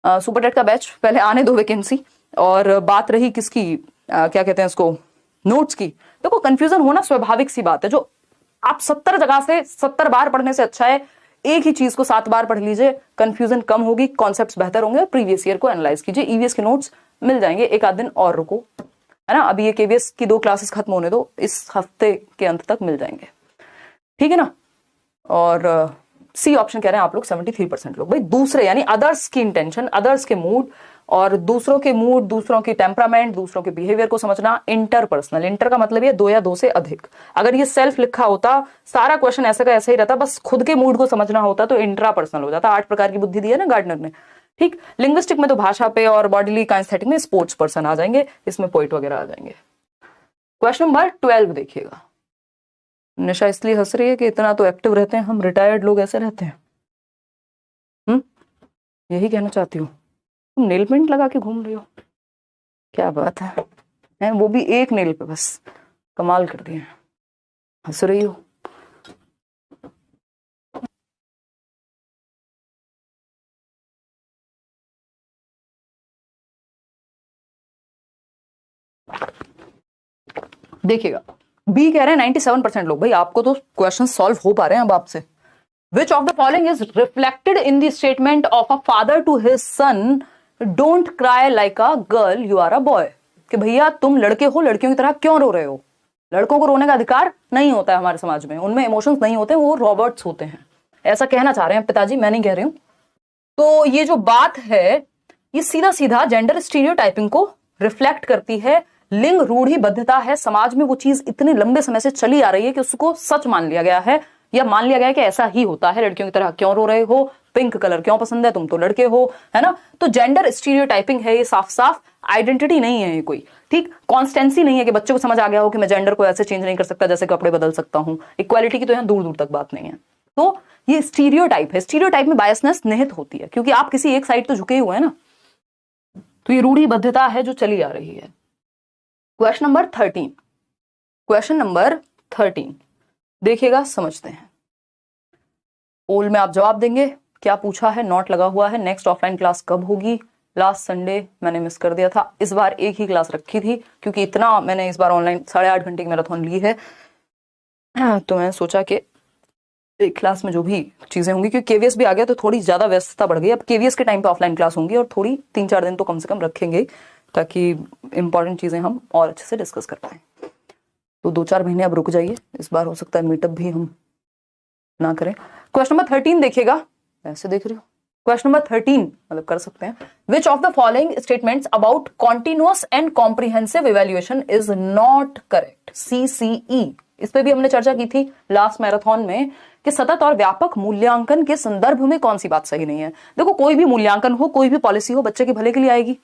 सुपर टेट का बैच पहले आने दो वैकेंसी। और बात रही किसकी, क्या कहते हैं इसको, नोट्स की, देखो कंफ्यूजन होना स्वाभाविक सी बात है। जो आप 70 जगह से 70 बार पढ़ने से अच्छा है एक ही चीज को 7 बार पढ़ लीजिए, कंफ्यूजन कम होगी, कॉन्सेप्ट्स बेहतर होंगे, प्रीवियस ईयर को एनालाइज कीजिए। ईवीएस के नोट्स मिल जाएंगे, एक आध दिन और रुको, है ना। अभी ये केवीएस की 2 क्लासेस खत्म होने दो, इस हफ्ते के अंत तक मिल जाएंगे, ठीक है ना। और सी ऑप्शन कह रहे हैं आप लोग 73% लोग, भाई दूसरे यानी अदर्स की इंटेंशन, अदर्स के मूड और दूसरों के मूड, दूसरों की टेम्परामेंट, दूसरों के बिहेवियर को समझना। इंटरपर्सनल, इंटर का मतलब ये 2 या 2 से अधिक। अगर ये सेल्फ लिखा होता, सारा क्वेश्चन ऐसे का ऐसे ही रहता, बस खुद के मूड को समझना होता तो इंट्रापर्सनल हो जाता। 8 प्रकार की बुद्धि दी है ना गार्डनर ने, ठीक। लिंग्विस्टिक में तो भाषा पे और बॉडीली काइनेस्थेटिक में स्पोर्ट्स पर्सन आ जाएंगे, इसमें पोइट वगैरह आ जाएंगे। क्वेश्चन नंबर 12 देखिएगा। निशा इसलिए हंस रही है कि इतना तो एक्टिव रहते हैं हम, रिटायर्ड लोग ऐसे रहते हैं। यही कहना चाहती हूँ। तुम नेल पेंट लगा के घूम रही हो, क्या बात है वो भी एक नेल पे, बस कमाल कर दिए, हंस रही हो। देखिएगा बी कह रहे हैं 97% लोग, भाई आपको तो क्वेश्चन सॉल्व हो पा रहे हैं अब आपसे। Which of the following is reflected in the statement of a father to his son, don't cry like a girl, you are a boy? कि भैया तुम लड़के हो, लड़कियों की तरह क्यों रो रहे हो। लड़कों को रोने का अधिकार नहीं होता है हमारे समाज में, उनमें इमोशंस नहीं होते, वो रॉबर्ट्स होते हैं, ऐसा कहना चाह रहे हैं पिताजी, मैं नहीं कह रही हूं। तो ये जो बात है ये सीधा सीधा जेंडर स्टीरियोटाइपिंग को रिफ्लेक्ट करती है, लिंग रूढ़िबद्धता है समाज में, वो चीज इतने लंबे समय से चली आ रही है कि उसको सच मान लिया गया है, या मान लिया गया है कि ऐसा ही होता है, लड़कियों की तरह क्यों रो रहे हो, पिंक कलर क्यों पसंद है, तुम तो लड़के हो, है ना। तो जेंडर स्टीरियोटाइपिंग है ये, साफ साफ आइडेंटिटी नहीं है ये कोई, ठीक, कॉन्स्टेंसी नहीं है कि बच्चे को समझ आ गया हो कि मैं जेंडर को ऐसे चेंज नहीं कर सकता जैसे कपड़े बदल सकता हूं। इक्वालिटी की तो यहाँ दूर दूर तक बात नहीं है। तो ये स्टीरियोटाइप है, स्टीरियोटाइप में बायसनेस निहित होती है क्योंकि आप किसी एक साइड तो झुके हुए हैं ना, तो ये रूढ़िबद्धता है जो चली आ रही है। क्वेश्चन नंबर 13, क्वेश्चन नंबर 13 देखिएगा, समझते हैं। पोल में आप जवाब देंगे, क्या पूछा है, नोट लगा हुआ है। नेक्स्ट ऑफलाइन क्लास कब होगी, लास्ट संडे मैंने मिस कर दिया था, इस बार एक ही क्लास रखी थी क्योंकि इतना मैंने इस बार ऑनलाइन 8.5 घंटे की मैराथन ली है, तो मैं सोचा कि एक क्लास में जो भी चीजें होंगी, क्योंकि केवीएस भी आ गया तो थोड़ी ज्यादा व्यस्तता बढ़ गई। अब केवीएस के टाइम पे ऑफलाइन क्लास होंगी और थोड़ी 3-4 दिन तो कम से कम रखेंगे ताकि इंपॉर्टेंट चीजें हम और अच्छे से डिस्कस कर पाए। तो 2-4 महीने अब रुक जाइए, इस बार हो सकता है मीटअप भी हम ना करें। क्वेश्चन नंबर 13 देखिएगा, ऐसे देख रहे हो, क्वेश्चन नंबर 13 मतलब कर सकते हैं। Which of the following statements about continuous and comprehensive evaluation is not correct, CCE। इस पे भी हमने चर्चा की थी लास्ट मैराथन में कि सतत और व्यापक मूल्यांकन के संदर्भ में कौन सी बात सही नहीं है। देखो कोई भी मूल्यांकन हो, कोई भी पॉलिसी हो, बच्चे के भले के लिए आएगी,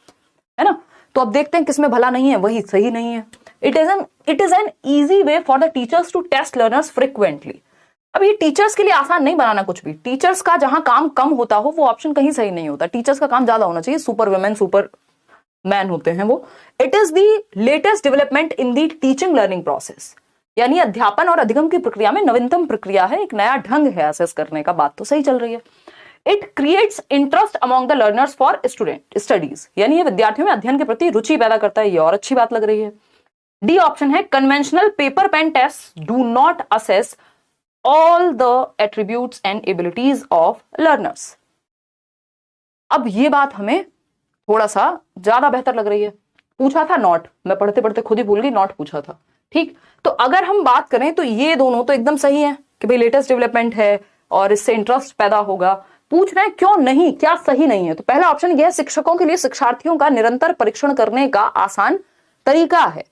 है ना। तो अब देखते हैं किसमें भला नहीं है, वही सही नहीं है। It is an easy way for the teachers to test learners frequently. अब ये टीचर्स के लिए आसान नहीं बनाना कुछ भी। टीचर्स का जहां काम कम होता हो वो ऑप्शन कहीं सही नहीं होता, टीचर्स का काम ज्यादा होना चाहिए, सुपर वुमेन सुपर मैन होते हैं वो। It is the latest development in the teaching learning process, यानी अध्यापन और अधिगम की प्रक्रिया में नवीनतम प्रक्रिया है, एक नया ढंग है असेस करने का, बात तो सही चल रही है। It creates interest among the learners for student studies, यानी ये विद्यार्थियों में अध्ययन के प्रति रुचि पैदा करता है, ये और अच्छी बात लग रही है। डी ऑप्शन है conventional paper pen test do not assess all the attributes and abilities of learners। अब ये बात हमें थोड़ा सा ज्यादा बेहतर लग रही है। पूछा था नॉट, मैं पढ़ते पढ़ते खुद ही भूल गई, नॉट पूछा था, ठीक। तो अगर हम बात करें तो ये दोनों तो एकदम सही है कि भाई लेटेस्ट डेवलपमेंट है और इससे इंटरेस्ट पैदा होगा। पूछ रहे हैं क्यों नहीं, क्या सही नहीं है, तो पहला ऑप्शन यह शिक्षकों के लिए शिक्षार्थियों का निरंतर परीक्षण करने का आसान तरीका है।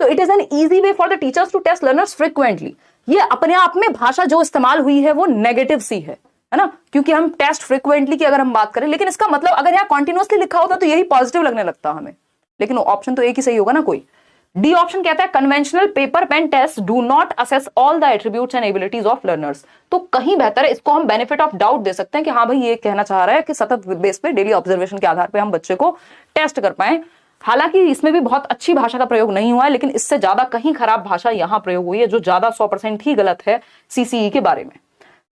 तो it is an easy way for the teachers to test learners frequently. ये अपने आप में भाषा जो इस्तेमाल हुई है वो नेगेटिव सी है ना, क्योंकि हम टेस्ट फ्रिक्वेंटली की अगर हम बात करें, लेकिन इसका मतलब अगर यहाँ कॉन्टिन्यूअसली लिखा होता तो यही पॉजिटिव लगने लगता हमें, लेकिन ऑप्शन तो एक ही सही होगा ना कोई। डी ऑप्शन कहता है conventional paper pen test do not assess all the attributes and abilities of learners. तो कहीं बेहतर है, इसको हम बेनिफिट ऑफ डाउट दे सकते हैं कि हाँ भाई ये कहना चाह रहा है कि सतत बेस पे डेली ऑब्जर्वेशन के आधार पे हम बच्चे को टेस्ट कर पाए। हालांकि इसमें भी बहुत अच्छी भाषा का प्रयोग नहीं हुआ है, लेकिन इससे ज्यादा कहीं खराब भाषा यहां प्रयोग हुई है जो ज्यादा 100% ही गलत है सीसीई के बारे में।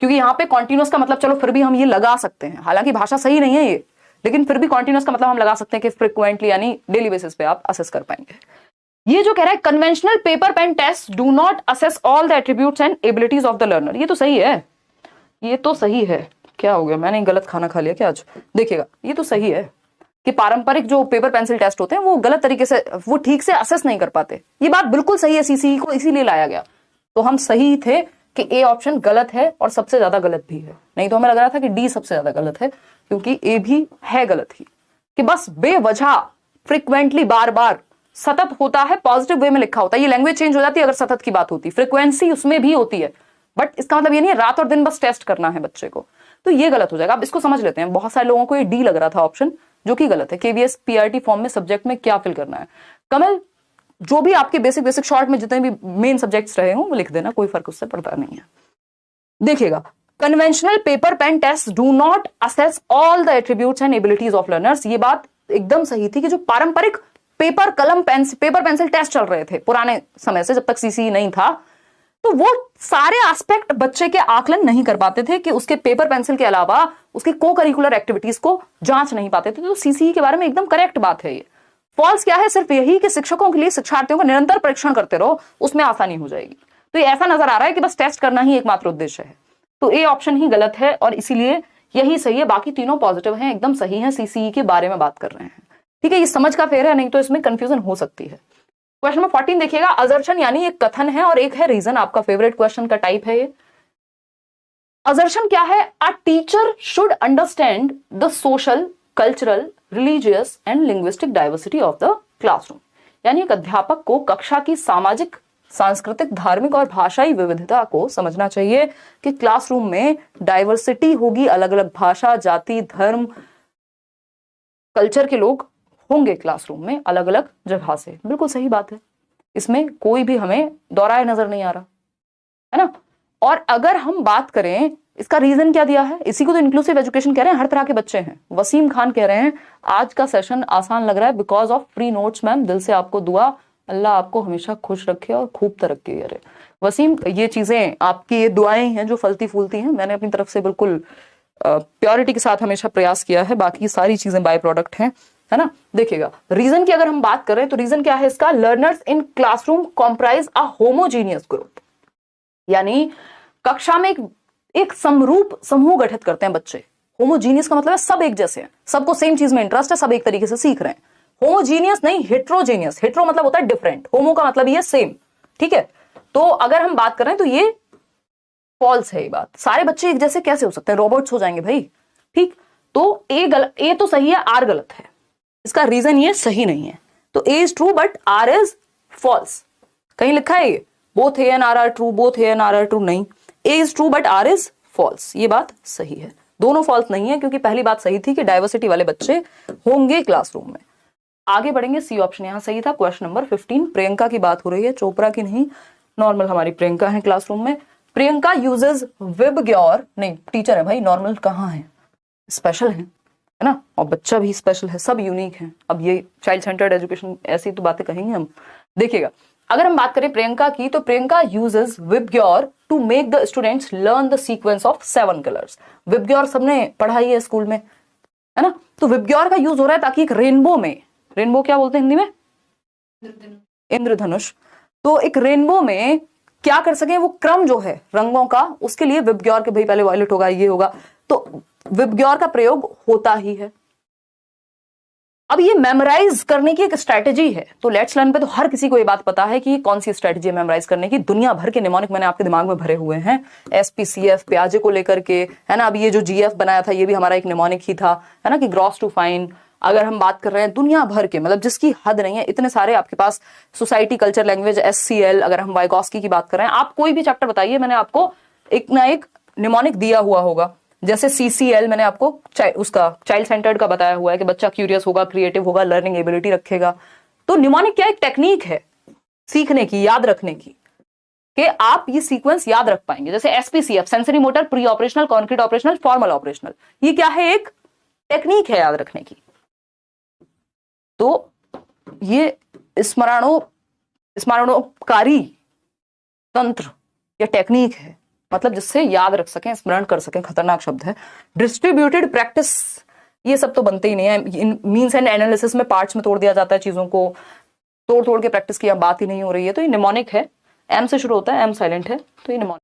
क्योंकि यहाँ पे कॉन्टिन्यूस का मतलब चलो फिर भी हम ये लगा सकते हैं, हालांकि भाषा सही नहीं है ये, लेकिन फिर भी कॉन्टिन्यूस का मतलब हम लगा सकते हैं कि फ्रिक्वेंटली यानी डेली बेसिस पे आप असेस कर पाएंगे। ये जो कह रहा है conventional paper pen test do not assess all the attributes and abilities of the learner, ये तो सही है, ये तो सही है। क्या हो गया, मैंने गलत खाना खा लिया क्या आज? देखिएगा ये तो सही है कि पारंपरिक जो पेपर पेंसिल टेस्ट होते हैं वो गलत तरीके से, वो ठीक से असेस नहीं कर पाते। ये बात बिल्कुल सही है, सीसीई को इसीलिए लाया गया। तो हम सही थे कि ए ऑप्शन गलत है और सबसे ज्यादा गलत भी है, नहीं तो हमें लग रहा था कि डी सबसे ज्यादा गलत है, क्योंकि ए भी है गलत ही, कि बस बेवजह फ्रिक्वेंटली बार बार सतत होता है, पॉजिटिव वे में लिखा होता है, ये लैंग्वेज चेंज हो जाती है अगर सतत की बात होती, फ्रीक्वेंसी उसमें भी होती है, बट इसका मतलब ये नहीं है रात और दिन बस टेस्ट करना है बच्चे को, तो ये गलत हो जाएगा। अब इसको समझ लेते हैं। बहुत सारे लोगों को ये डी लग रहा था ऑप्शन, जो कि गलत है। केवीएस पीआरटी फॉर्म में सब्जेक्ट में क्या फिल करना है? कमल, जो भी आपके बेसिक शॉर्ट में जितने भी मेन सब्जेक्ट्स रहे हों वो लिख देना, कोई फर्क उससे पड़ता नहीं है। देखिएगा, conventional paper pen test do not assess all the attributes and abilities of learners, ये बात एकदम सही थी कि जो पारंपरिक पेपर पेंसिल टेस्ट चल रहे थे पुराने समय से, जब तक सीसी नहीं था, तो वो सारे एस्पेक्ट बच्चे के आकलन नहीं कर पाते थे कि उसके पेपर पेंसिल के अलावा उसके को करिकुलर एक्टिविटीज को जांच नहीं पाते थे। तो सीसीई के बारे में एकदम करेक्ट बात है ये। फॉल्स क्या है? सिर्फ यही कि शिक्षकों के लिए शिक्षार्थियों का निरंतर परीक्षण करते रहो, उसमें आसानी हो जाएगी। तो ये ऐसा नजर आ रहा है कि बस टेस्ट करना ही एकमात्र उद्देश्य है। तो ए ऑप्शन ही गलत है और इसीलिए यही सही है, बाकी तीनों पॉजिटिव हैं, एकदम सही है। सीसीई के बारे में बात कर रहे हैं, ठीक है। ये समझ का फेर है, नहीं तो इसमें कंफ्यूजन हो सकती है। क्वेश्चन नंबर 14 देखिएगा, असर्शन यानी एक कथन है और एक है रीजन। आपका फेवरेट क्वेश्चन का टाइप है ये। असर्शन क्या है? A teacher should understand the social, cultural, religious and linguistic diversity of the classroom, यानी एक अध्यापक को कक्षा की सामाजिक, सांस्कृतिक, धार्मिक और भाषाई विविधता को समझना चाहिए कि क्लासरूम में डाइवर्सिटी होगी, अलग अलग भाषा, जाति, धर्म, कल्चर के लोग होंगे क्लासरूम में अलग अलग जगह से। बिल्कुल सही बात है, इसमें कोई भी हमें दोहराए नजर नहीं आ रहा है ना। और अगर हम बात करें इसका रीजन क्या दिया है, इसी को तो इंक्लूसिव एजुकेशन कह रहे हैं, हर तरह के बच्चे हैं। वसीम खान कह रहे हैं आज का सेशन आसान लग रहा है because of free notes ma'am, दिल से आपको दुआ, अल्लाह आपको हमेशा खुश रखे और खूब तरक्की करे। वसीम, ये चीजें आपकी ये दुआएं हैं जो फलती फूलती हैं, मैंने अपनी तरफ से बिल्कुल प्योरिटी के साथ हमेशा प्रयास किया है, बाकी सारी चीजें बाय प्रोडक्ट हैं, है ना। देखिएगा, रीजन की अगर हम बात करें तो रीजन क्या है इसका? Learners in classroom comprise a homogeneous group, यानी कक्षा में एक समरूप समूह गठित करते हैं बच्चे। होमोजीनियस का मतलब है सब एक जैसे हैं, सबको सेम चीज में इंटरेस्ट है, सब एक तरीके से सीख रहे हैं। होमोजीनियस नहीं, हेट्रोजीनियस। हेट्रो मतलब होता है डिफरेंट, होमो का मतलब ये सेम, ठीक है। तो अगर हम बात करें तो ये फॉल्स है ये बात। सारे बच्चे एक जैसे कैसे हो सकते हैं? रोबोट्स हो जाएंगे भाई, ठीक। तो ए तो सही है, आर गलत है, इसका रीजन ये सही नहीं है। तो A is true but R is false. कहीं लिखा है ये both A and R are true, both A and R are true, नहीं। A is true but R is false, ये बात सही है। दोनों फॉल्स नहीं है, क्योंकि पहली बात सही थी कि डाइवर्सिटी वाले बच्चे होंगे क्लासरूम में। आगे बढ़ेंगे, सी ऑप्शन यहां सही था। क्वेश्चन नंबर 15, प्रियंका की बात हो रही है, चोपड़ा की नहीं, नॉर्मल हमारी प्रियंका है क्लासरूम में। प्रियंका यूजेस विबग्योर, नहीं टीचर है भाई, नॉर्मल कहाँ है, स्पेशल है ना, और बच्चा भी स्पेशल है, सब यूनिक है। अब ये चाइल्ड सेंटर्ड एजुकेशन ऐसी तो बातें कहेंगे हम। देखिएगा, अगर हम बात करें प्रियंका की, तो Priyanka uses VIBGYOR to make the students learn the sequence of 7 colours. VIBGYOR सबने पढ़ाई है स्कूल में, है ना। तो विबग्योर का यूज हो रहा है ताकि एक रेनबो में, रेनबो क्या बोलते हैं हिंदी में? इंद्रधनुष। तो एक रेनबो में क्या कर सके, वो क्रम जो है रंगों का, उसके लिए विबग्योर के भाई पहले वायलेट होगा, ये होगा, तो विबग्योर का प्रयोग होता ही है। अब ये मेमोराइज करने की एक स्ट्रेटेजी है, तो लेट्स लर्न पे तो हर किसी को ये बात पता है कि कौन सी स्ट्रेटेजी है मेमोराइज करने की। दुनिया भर के निमोनिक मैंने आपके दिमाग में भरे हुए हैं, एसपीसीएफ, प्याजे को लेकर के, है ना। अब ये जो जीएफ बनाया था ये भी हमारा एक निमोनिक ही था, है ना, कि ग्रॉस टू फाइन। अगर हम बात कर रहे हैं दुनिया भर के, मतलब जिसकी हद नहीं है, इतने सारे आपके पास, सोसाइटी, कल्चर, लैंग्वेज, एससीएल, अगर हम वाइगॉस्की की बात कर रहे हैं, आप कोई भी चैप्टर बताइए, मैंने आपको एक ना एक निमोनिक दिया हुआ होगा। जैसे सीसीएल मैंने आपको उसका चाइल्ड सेंटर्ड का बताया हुआ है कि बच्चा क्यूरियस होगा, क्रिएटिव होगा, लर्निंग एबिलिटी रखेगा, तो निमोनिक क्या एक टेक्निक है सीखने की, याद रखने की, कि आप ये सीक्वेंस याद रख पाएंगे। जैसे SPCF, sensory motor pre operational, concrete operational, formal operational, ये क्या है, एक टेक्निक है याद रखने की। तो ये स्मरणोकारी तंत्र या टेक्निक है, मतलब जिससे याद रख सकें, स्मरण कर सकें, खतरनाक शब्द है। डिस्ट्रीब्यूटेड प्रैक्टिस, ये सब तो बनते ही नहीं है। मीन्स एंड एनालिसिस में पार्ट्स में तोड़ दिया जाता है चीजों को, तोड़ तोड़ के प्रैक्टिस की अब बात ही नहीं हो रही है। तो ये निमोनिक है, एम से शुरू होता है, एम साइलेंट है, तो ये निमोनिक